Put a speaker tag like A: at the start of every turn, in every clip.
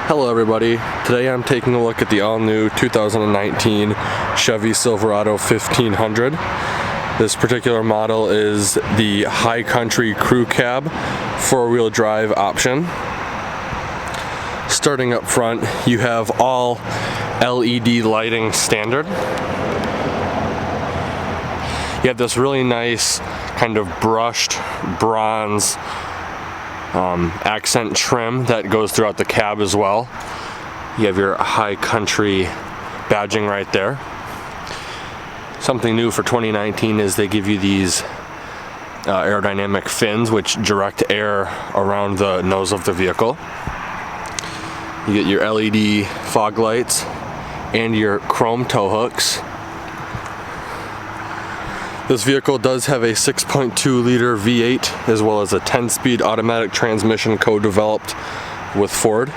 A: Hello everybody, today I'm taking a look at the all-new 2019 Chevy Silverado 1500. This particular model is the High Country Crew Cab 4-wheel drive option. Starting up front, you have all LED lighting standard. You have this really nice kind of brushed bronze accent trim that goes throughout the cab as well. You have your High Country badging right there. Something new for 2019 is they give you these aerodynamic fins which direct air around the nose of the vehicle. You get your LED fog lights and your chrome tow hooks. This vehicle does have a 6.2 liter V8 as well as a 10-speed automatic transmission co-developed with Ford.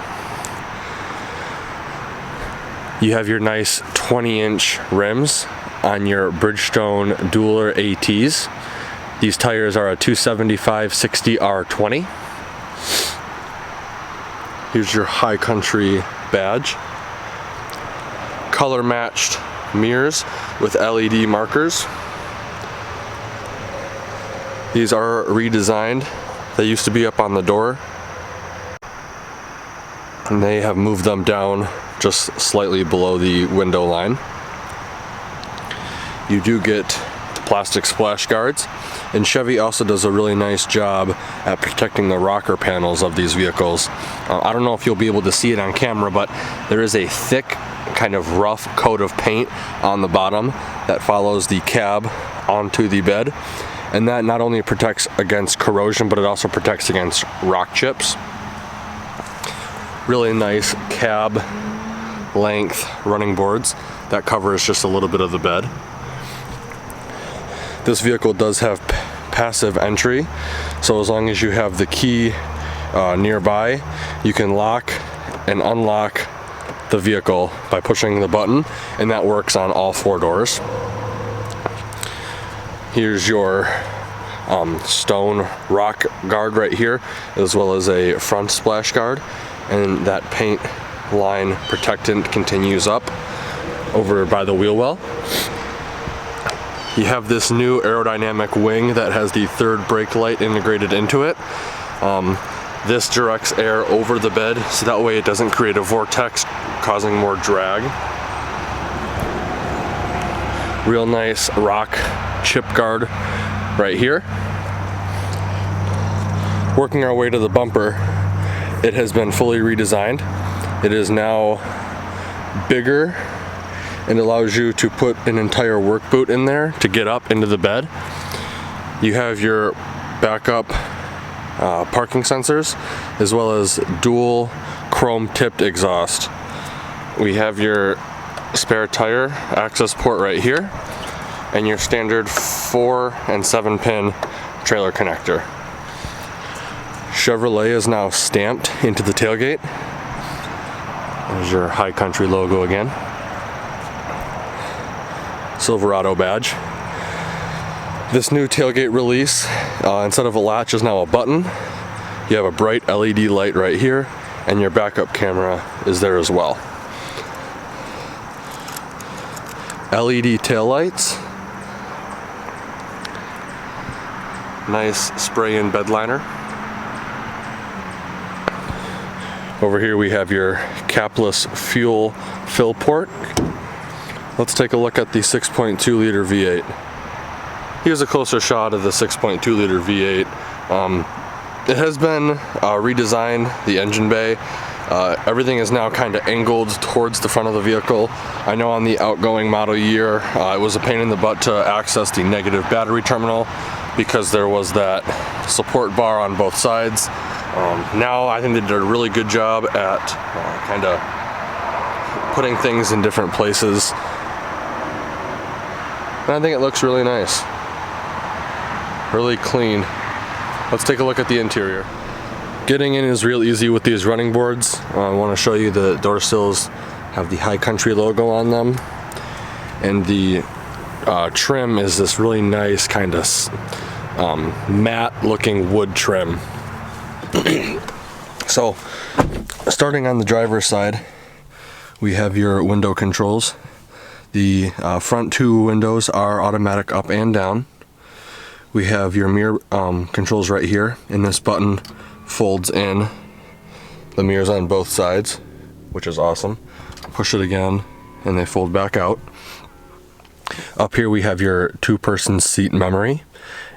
A: You have your nice 20-inch rims on your Bridgestone Dueler ATs. These tires are a 275/60 R20. Here's your High Country badge. Color matched mirrors with LED markers. These are redesigned. They used to be up on the door, and they have moved them down just slightly below the window line. You do get the plastic splash guards, and Chevy also does a really nice job at protecting the rocker panels of these vehicles. I don't know if you'll be able to see it on camera, but there is a thick, kind of rough coat of paint on the bottom that follows the cab onto the bed. And that not only protects against corrosion, but it also protects against rock chips. Really nice cab length running boards that covers just a little bit of the bed. This vehicle does have passive entry, so as long as you have the key nearby, you can lock and unlock the vehicle by pushing the button, and that works on all 4 doors. Here's your stone rock guard right here, as well as a front splash guard, and that paint line protectant continues up over by the wheel well. You have this new aerodynamic wing that has the 3rd brake light integrated into it. This directs air over the bed, so that way it doesn't create a vortex causing more drag. Real nice rock chip guard right here. Working our way to the bumper, it has been fully redesigned. It is now bigger and allows you to put an entire work boot in there to get up into the bed. You have your backup parking sensors as well as dual chrome tipped exhaust. We have your spare tire access port right here, and your standard 4 and 7 pin trailer connector. Chevrolet is now stamped into the tailgate. There's your High Country logo again. Silverado badge. This new tailgate release, instead of a latch, is now a button. You have a bright LED light right here, and your backup camera is there as well. LED taillights. Nice spray-in bed liner. Over here we have your capless fuel fill port. Let's take a look at the 6.2 liter V8. Here's a closer shot of the 6.2 liter V8. It has been redesigned, the engine bay. Everything is now kind of angled towards the front of the vehicle. I know on the outgoing model year, it was a pain in the butt to access the negative battery terminal because there was that support bar on both sides. Now I think they did a really good job at kind of putting things in different places. And I think it looks really nice. Really clean. Let's take a look at the interior. Getting in is real easy with these running boards. I want to show you the door sills have the High Country logo on them, and the trim is this really nice kind of matte looking wood trim. So, starting on the driver's side, we have your window controls. The front two windows are automatic up and down. We have your mirror controls right here, and this button folds in the mirrors on both sides, which is awesome. Push it again, and they fold back out. Up here we have your two-person seat memory,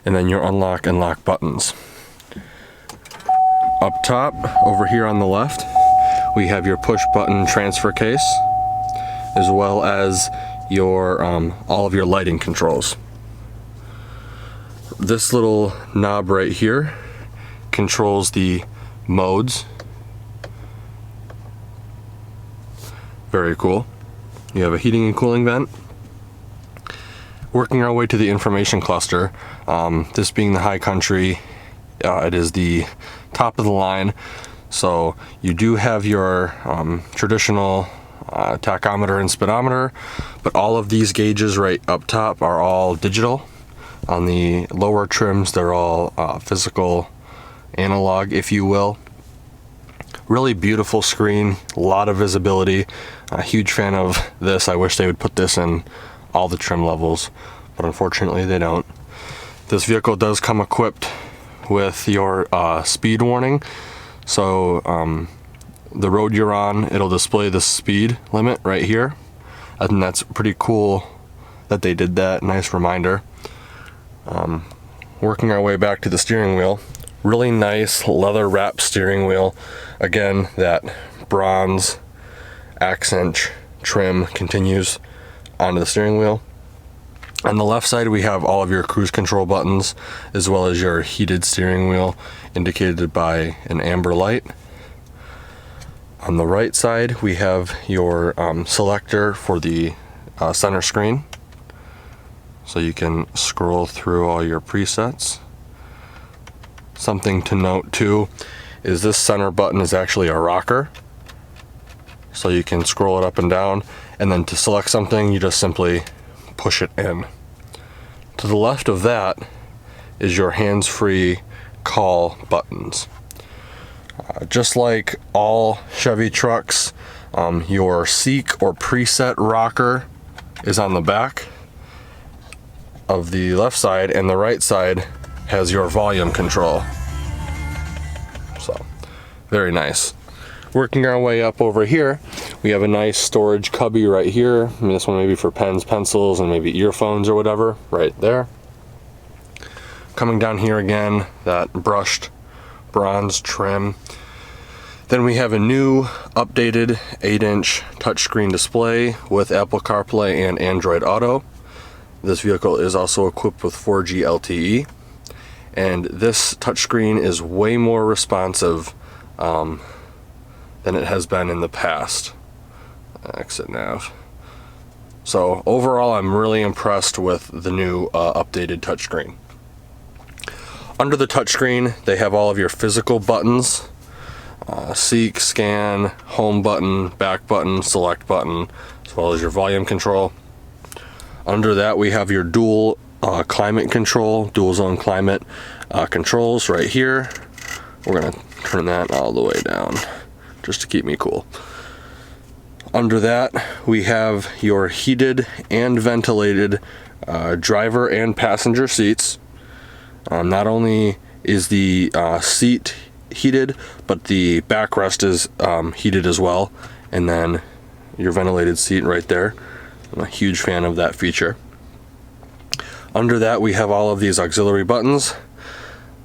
A: and then your unlock and lock buttons. Up top, over here on the left, we have your push button transfer case, as well as your all of your lighting controls. This little knob right here controls the modes. Very cool. You have a heating and cooling vent. Working our way to the information cluster, this being the high country, it is the top of the line. So you do have your traditional tachometer and speedometer, but all of these gauges right up top are all digital. On the lower trims, they're all physical analog, if you will. Really beautiful screen, a lot of visibility. A huge fan of this. I wish they would put this in all the trim levels, but unfortunately they don't. This vehicle does come equipped with your speed warning. So the road you're on, it'll display the speed limit right here. I think that's pretty cool that they did that. Nice reminder. Working our way back to the steering wheel. Really nice leather wrapped steering wheel. Again, that bronze accent trim continues onto the steering wheel. On the left side we have all of your cruise control buttons, as well as your heated steering wheel indicated by an amber light. On the right side we have your selector for the center screen, so you can scroll through all your presets. Something to note too is this center button is actually a rocker, so you can scroll it up and down, and then to select something you just simply push it in. To the left of that is your hands-free call buttons. Just like all Chevy trucks, your seek or preset rocker is on the back of the left side, and the right side has your volume control. So, very nice. Working our way up over here, we have a nice storage cubby right here. I mean, this one may be for pens, pencils, and maybe earphones or whatever, right there. Coming down here again, that brushed bronze trim. Then we have a new updated 8-inch touchscreen display with Apple CarPlay and Android Auto. This vehicle is also equipped with 4G LTE, and this touchscreen is way more responsive than it has been in the past. Exit nav. So overall, I'm really impressed with the new updated touchscreen. Under the touchscreen, they have all of your physical buttons: seek, scan, home button, back button, select button, as well as your volume control. Under that, we have your dual climate control, dual zone climate controls right here. We're gonna turn that all the way down just to keep me cool. Under that, we have your heated and ventilated driver and passenger seats. Not only is the seat heated, but the backrest is heated as well, and then your ventilated seat right there. I'm a huge fan of that feature. Under that, we have all of these auxiliary buttons.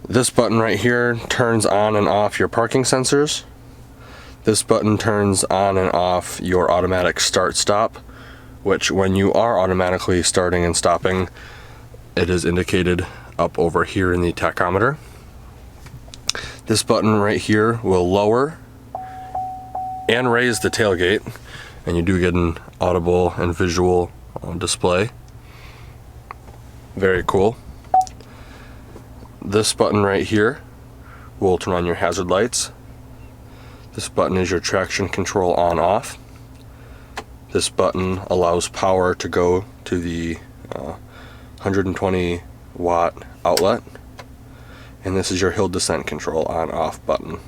A: This button right here turns on and off your parking sensors. This button turns on and off your automatic start-stop, which when you are automatically starting and stopping, it is indicated up over here in the tachometer. This button right here will lower and raise the tailgate, and you do get an audible and visual display. Very cool. This button right here will turn on your hazard lights. This button is your traction control on-off. This button allows power to go to the 120 watt outlet. And this is your hill descent control on-off button.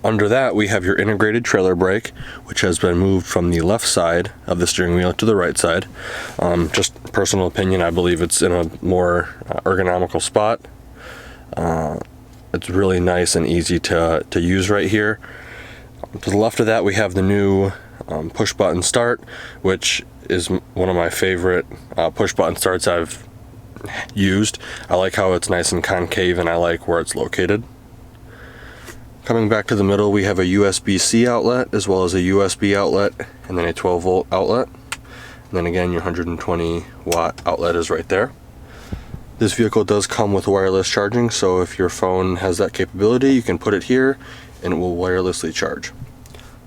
A: Under that, we have your integrated trailer brake, which has been moved from the left side of the steering wheel to the right side. Just personal opinion, I believe it's in a more ergonomical spot. It's really nice and easy to use right here. To the left of that, we have the new push button start, which is one of my favorite push button starts I've used. I like how it's nice and concave, and I like where it's located. Coming back to the middle, we have a USB-C outlet as well as a USB outlet, and then a 12-volt outlet. And then again, your 120-watt outlet is right there. This vehicle does come with wireless charging, so if your phone has that capability, you can put it here and it will wirelessly charge.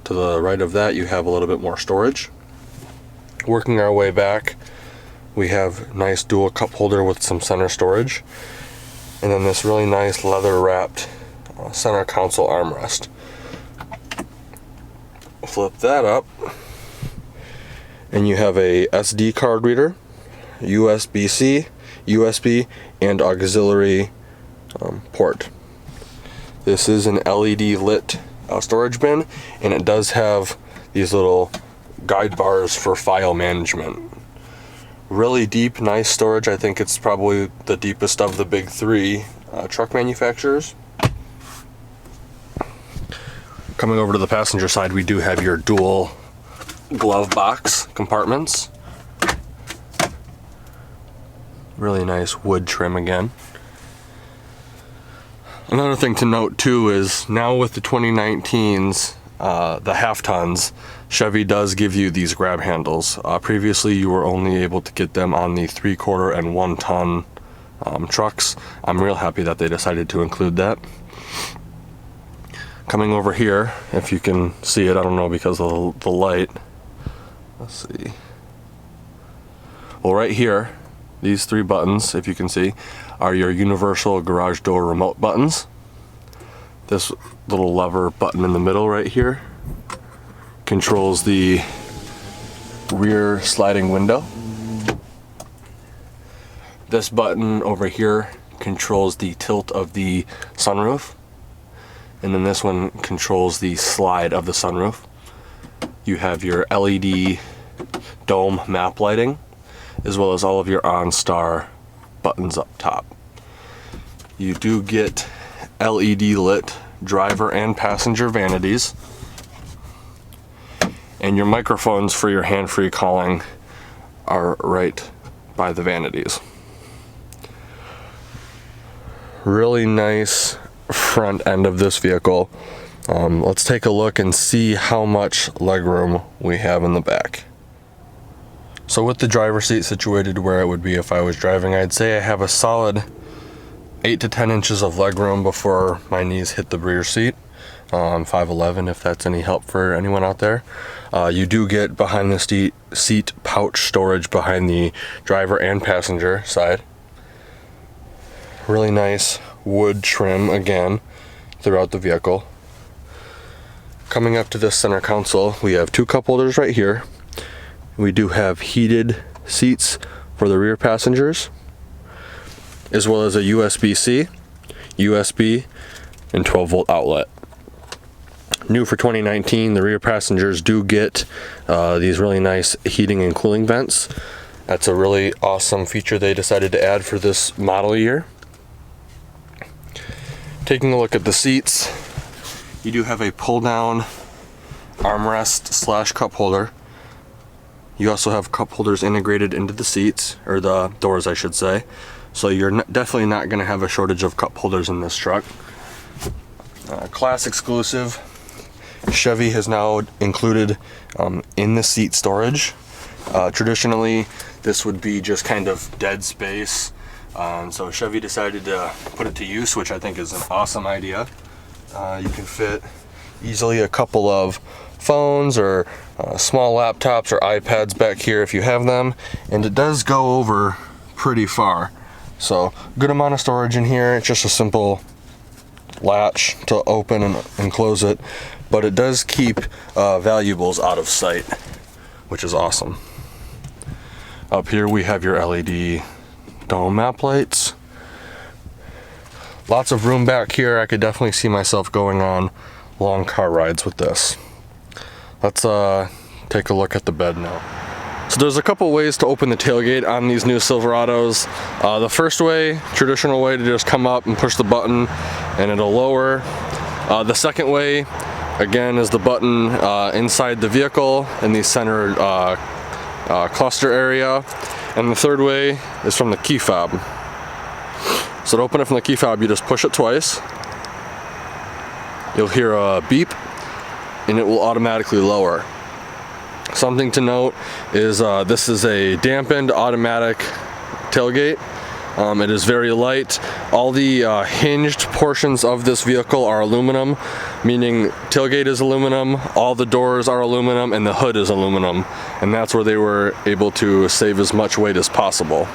A: To the right of that, you have a little bit more storage. Working our way back, we have nice dual cup holder with some center storage, and then this really nice leather wrapped center console armrest. Flip that up and you have a SD card reader, USB-C, USB, and auxiliary port. This is an LED lit storage bin, and it does have these little guide bars for file management. Really deep, nice storage. I think it's probably the deepest of the big three truck manufacturers. Coming over to the passenger side, we do have your dual glove box compartments. Really nice wood trim again. Another thing to note too is now with the 2019s, the half tons, Chevy does give you these grab handles. Previously you were only able to get them on the 3/4 and 1 ton trucks. I'm real happy that they decided to include that. Coming over here, if you can see it, I don't know because of the light. Let's see. Well, right here, these 3 buttons, if you can see, are your universal garage door remote buttons. This little lever button in the middle right here controls the rear sliding window. This button over here controls the tilt of the sunroof. And then this one controls the slide of the sunroof. You have your LED dome map lighting, as well as all of your OnStar buttons up top. You do get LED lit driver and passenger vanities, and your microphones for your hand-free calling are right by the vanities. Really nice front end of this vehicle. Let's take a look and see how much legroom we have in the back. So with the driver's seat situated where it would be if I was driving, I'd say I have a solid 8 to 10 inches of legroom before my knees hit the rear seat. I'm 5'11", if that's any help for anyone out there. You do get behind the seat pouch storage behind the driver and passenger side. Really nice wood trim again throughout the vehicle. Coming up to this center console, we have 2 cup holders right here. We do have heated seats for the rear passengers, as well as a USB-C, USB, and 12-volt outlet. New for 2019, the rear passengers do get these really nice heating and cooling vents. That's a really awesome feature they decided to add for this model year. Taking a look at the seats, you do have a pull-down armrest / cup holder. You also have cup holders integrated into the seats, or the doors I should say. So you're definitely not going to have a shortage of cup holders in this truck. Class exclusive, Chevy has now included in the seat storage. Traditionally, this would be just kind of dead space. So Chevy decided to put it to use, which I think is an awesome idea. You can fit easily a couple of phones or small laptops or iPads back here if you have them, and it does go over pretty far. So good amount of storage in here. It's just a simple latch to open and close it, but it does keep valuables out of sight, which is awesome. Up here we have your LED dome map lights. Lots of room back here. I could definitely see myself going on long car rides with this. Let's take a look at the bed now. So there's a couple ways to open the tailgate on these new Silverados. The first way, traditional way, to just come up and push the button and it'll lower. The second way, again, is the button inside the vehicle in the center cluster area. And the third way is from the key fob. So to open it from the key fob, you just push it twice. You'll hear a beep and it will automatically lower. Something to note is this is a dampened automatic tailgate. It is very light. All the hinged portions of this vehicle are aluminum, meaning tailgate is aluminum, all the doors are aluminum, and the hood is aluminum. And that's where they were able to save as much weight as possible.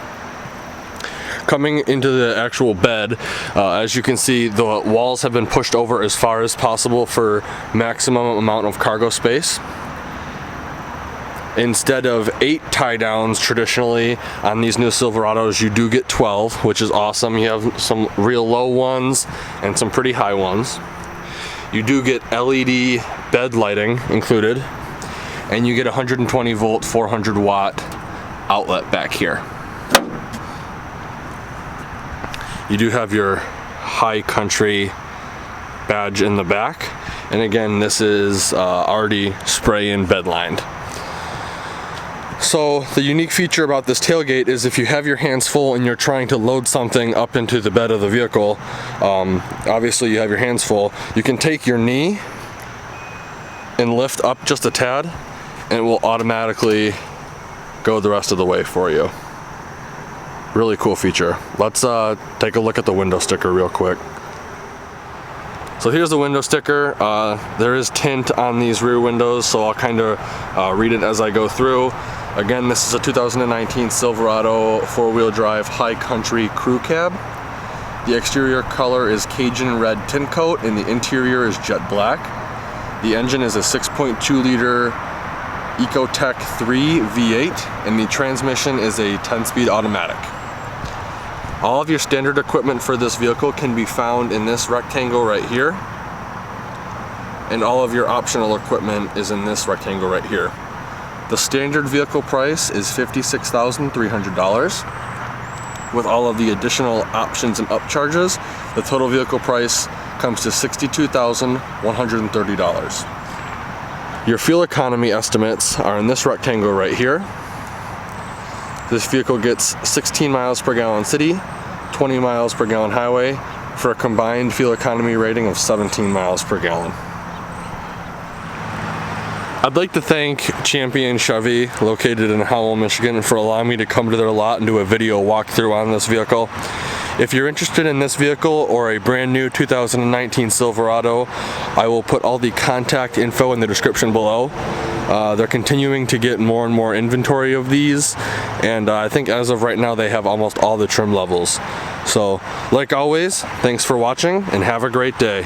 A: Coming into the actual bed, as you can see, the walls have been pushed over as far as possible for maximum amount of cargo space. Instead of 8 tie downs traditionally on these new Silverados, you do get 12, which is awesome. You have some real low ones and some pretty high ones. You do get LED bed lighting included, and you get 120 volt, 400 watt outlet back here. You do have your high country badge in the back, and again, this is already spray and bed lined. So the unique feature about this tailgate is if you have your hands full and you're trying to load something up into the bed of the vehicle, obviously you have your hands full, you can take your knee and lift up just a tad and it will automatically go the rest of the way for you. Really cool feature. Let's take a look at the window sticker real quick. So here's the window sticker. There is tint on these rear windows, so I'll kind of read it as I go through. Again, this is a 2019 Silverado 4-wheel drive high country crew cab. The exterior color is Cajun red tint coat and the interior is jet black. The engine is a 6.2 liter Ecotec 3 V8 and the transmission is a 10-speed automatic. All of your standard equipment for this vehicle can be found in this rectangle right here, and all of your optional equipment is in this rectangle right here. The standard vehicle price is $56,300. With all of the additional options and upcharges, the total vehicle price comes to $62,130. Your fuel economy estimates are in this rectangle right here. This vehicle gets 16 miles per gallon city, 20 miles per gallon highway, for a combined fuel economy rating of 17 miles per gallon. I'd like to thank Champion Chevy, located in Howell, Michigan, for allowing me to come to their lot and do a video walkthrough on this vehicle. If you're interested in this vehicle or a brand new 2019 Silverado, I will put all the contact info in the description below. They're continuing to get more and more inventory of these, and I think as of right now they have almost all the trim levels. So, like always, thanks for watching and have a great day.